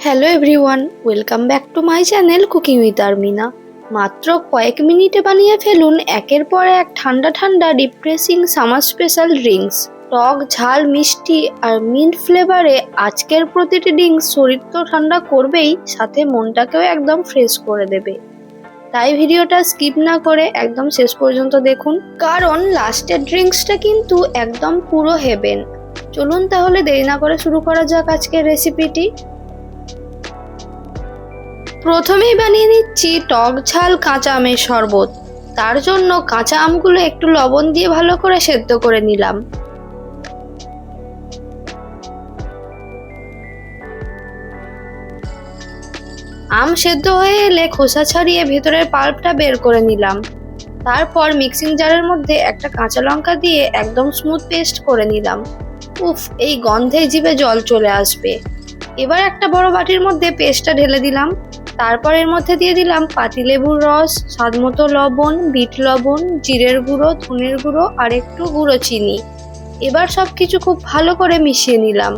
Hello everyone, welcome back to my channel cooking with Armina. মাত্র কয়েক মিনিটে বানিয়ে ফেলুন একের পর এক ঠান্ডা ঠান্ডা রিফ্রেশিং সামার স্পেশাল ড্রিঙ্কস। টক, ঝাল, মিষ্টি আর মিন্ট ফ্লেভারে আজকের প্রতিটি ড্রিঙ্কস শরীর তো ঠান্ডা করবেই, সাথে মনটাকেও একদম ফ্রেশ করে দেবে। তাই ভিডিওটা স্কিপ না করে একদম শেষ পর্যন্ত দেখুন, কারণ লাস্টের ড্রিঙ্কসটা কিন্তু একদম পুরো হেভেন। চলুন তাহলে দেরি না করে শুরু করা যাক আজকের রেসিপিটি। প্রথমেই বানিয়ে নিচ্ছি টক ঝাল কাঁচা আমের শরবত। তার জন্য কাঁচা আমগুলো একটু লবণ দিয়ে ভালো করে সেদ্ধ করে নিলাম। আম সেদ্ধ হয়ে এলে খোসা ছাড়িয়ে ভেতরের পাল্পটা বের করে নিলাম। তারপর মিক্সিং জারের মধ্যে একটা কাঁচা লঙ্কা দিয়ে একদম স্মুথ পেস্ট করে নিলাম। উফ, এই গন্ধে জিভে জল চলে আসবে। এবার একটা বড় বাটির মধ্যে পেস্টটা ঢেলে দিলাম। তারপর এর মধ্যে দিয়ে দিলাম পাতিলেবুর রস, স্বাদমতো লবণ, বিট লবণ, জিরের গুঁড়ো, ধনের গুঁড়ো আর একটু গুঁড়ো চিনি। এবার সবকিছু খুব ভালো করে মিশিয়ে নিলাম।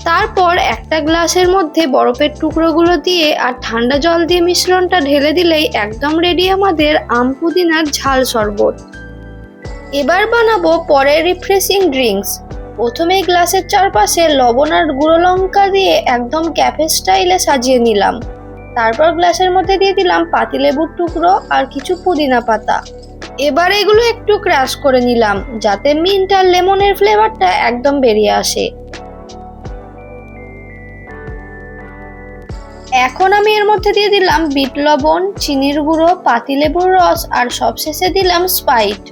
তারপর একটা গ্লাসের মধ্যে বরফের টুকরোগুলো দিয়ে আর ঠান্ডা জল দিয়ে মিশ্রণটা ঢেলে দিলেই একদম রেডি আমাদের আম পুদিনার ঝাল শরবত। এবার বানাবো পরের রিফ্রেশিং ড্রিঙ্কস। প্রথমে গ্লাসের চারপাশে লবণ আর গুঁড়ো লঙ্কা দিয়ে একদম ক্যাফে স্টাইলে সাজিয়ে নিলাম। তারপর গ্লাসের মধ্যে দিয়ে দিলাম পাতিলেবুর টুকরো আর কিছু পুদিনা পাতা। এবার এগুলো একটু ক্রাশ করে নিলাম যাতে মিন্ট আর লেমনের ফ্লেভারটা একদম বেরিয়ে আসে। এখন আমি এর মধ্যে দিয়ে দিলাম বিট লবণ, চিনির গুঁড়ো, পাতিলেবুর রস আর সবশেষে দিলাম স্প্রাইট।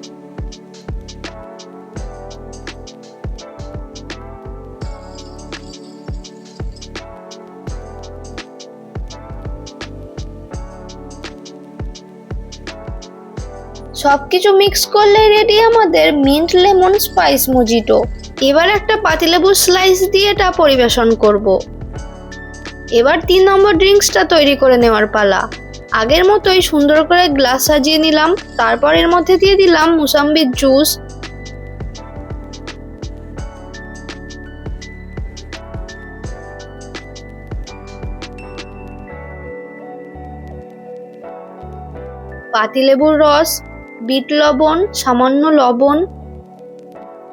সবকিছু মিক্স করলে রেডি আমাদের মিন্ট লেমন স্পাইস মোজিটো। এবার একটা পাতিলেবুর স্লাইস দিয়ে এটা পরিবেশন করব। এবার 3 নম্বর ড্রিঙ্কসটা তৈরি করে নেওয়ার পালা। আগের মতোই সুন্দর করে গ্লাস সাজিয়ে নিলাম। তারপর এর মধ্যে দিয়ে দিলাম মুসাম্বির জুস, পাতিলেবুর রস, বিট লবণ, সামান্য লবণ,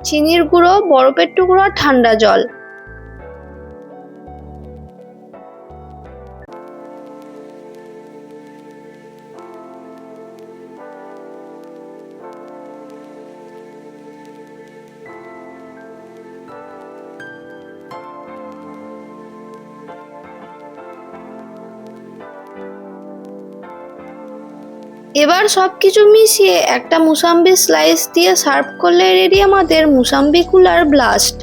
চিনির গুঁড়ো, বরফের টুকরো আর ঠান্ডা জল। এবার সবকিছু মিশিয়ে একটা মুসাম্বি স্লাইস দিয়ে সার্ভ করলে রেডি আমাদের মুসাম্বি কুলার ব্লাস্ট।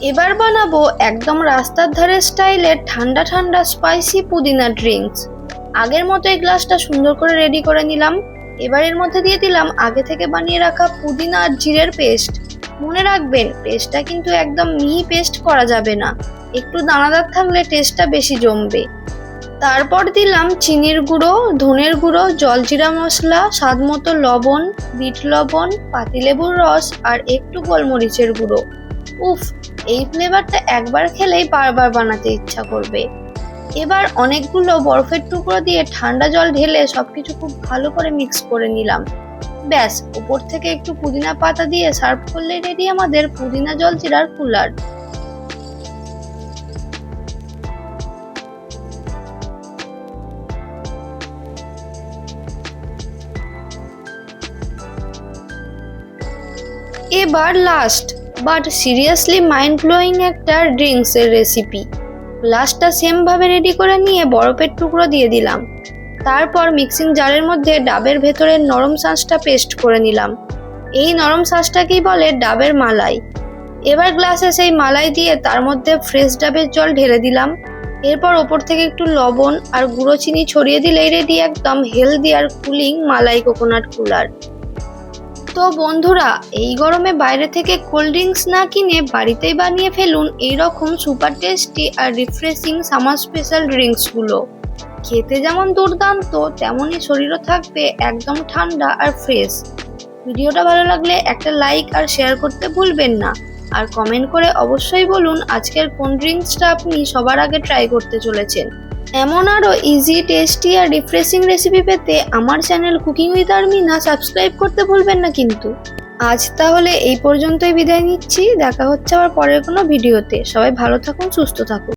এবার বানাবো একদম রাস্তার ধারে স্টাইলের ঠান্ডা ঠান্ডা স্পাইসি পুদিনা ড্রিঙ্কস। আগের মতো এই গ্লাসটা সুন্দর করে রেডি করে নিলাম। এবার এর মধ্যে দিয়ে দিলাম আগে থেকে বানিয়ে রাখা পুদিনা আর জিরের পেস্ট। মনে রাখবেন, পেস্টটা কিন্তু একদম মিহি পেস্ট করা যাবে না, একটু দানাদার থাকলে টেস্টটা বেশি জমবে। তারপর দিলাম চিনির গুঁড়ো, ধনের গুঁড়ো, জলজিরা মশলা, স্বাদমতো লবণ, বিট লবণ, পাতিলেবুর রস আর একটু গোলমরিচের গুঁড়ো। উফ, এই ফ্লেভারটা একবার খেলেই বারবার বানাতে ইচ্ছা করবে। এবার অনেকগুলো বরফের টুকরো দিয়ে ঠান্ডা জল ঢেলে সবকিছু খুব ভালো করে মিক্স করে নিলাম। ব্যাস, উপর থেকে একটু পুদিনা পাতা দিয়ে সার্ভ করলে রেডি আমাদের পুদিনা জলজিরার কুলার। এবার last but seriously mind blowing একটা ড্রিঙ্কসের রেসিপি। গ্লাসটা সেম ভাবে রেডি করে নিয়ে বরফের টুকরো দিয়ে দিলাম। তারপর মিক্সিং জারের মধ্যে ডাবের ভেতরের নরম শাঁসটা পেস্ট করে নিলাম। এই নরম শাঁসটাকেই বলে ডাবের মালাই। এবার গ্লাসে সেই মালাই দিয়ে তার মধ্যে ফ্রেশ ডাবের জল ঢেলে দিলাম। এরপর ওপর থেকে একটু লবণ আর গুঁড়ো চিনি ছড়িয়ে দিলেই রেডি একদম হেলদি আর কুলিং মালাই কোকোনাট কুলার। তো বন্ধুরা, এই গরমে বাইরে থেকে কোল্ড ড্রিঙ্কস না কিনে বাড়িতেই বানিয়ে ফেলুন এইরকম সুপার টেস্টি আর রিফ্রেশিং সামার স্পেশাল ড্রিঙ্কসগুলো। খেতে যেমন দুর্দান্ত, তেমনই শরীরও থাকবে একদম ঠান্ডা আর ফ্রেশ। ভিডিওটা ভালো লাগলে একটা লাইক আর শেয়ার করতে ভুলবেন না। আর কমেন্ট করে অবশ্যই বলুন আজকের কোন ড্রিঙ্কসটা আপনি সবার আগে ট্রাই করতে চলেছেন। এমন আরও ইজি, টেস্টি আর রিফ্রেশিং রেসিপি পেতে আমার channel cooking with Armina subscribe করতে ভুলবেন না কিন্তু। আজ তাহলে এই পর্যন্তই বিদায় নিচ্ছি। দেখা হচ্ছে আবার পরের কোনো ভিডিওতে। সবাই ভালো থাকুন, সুস্থ থাকুন।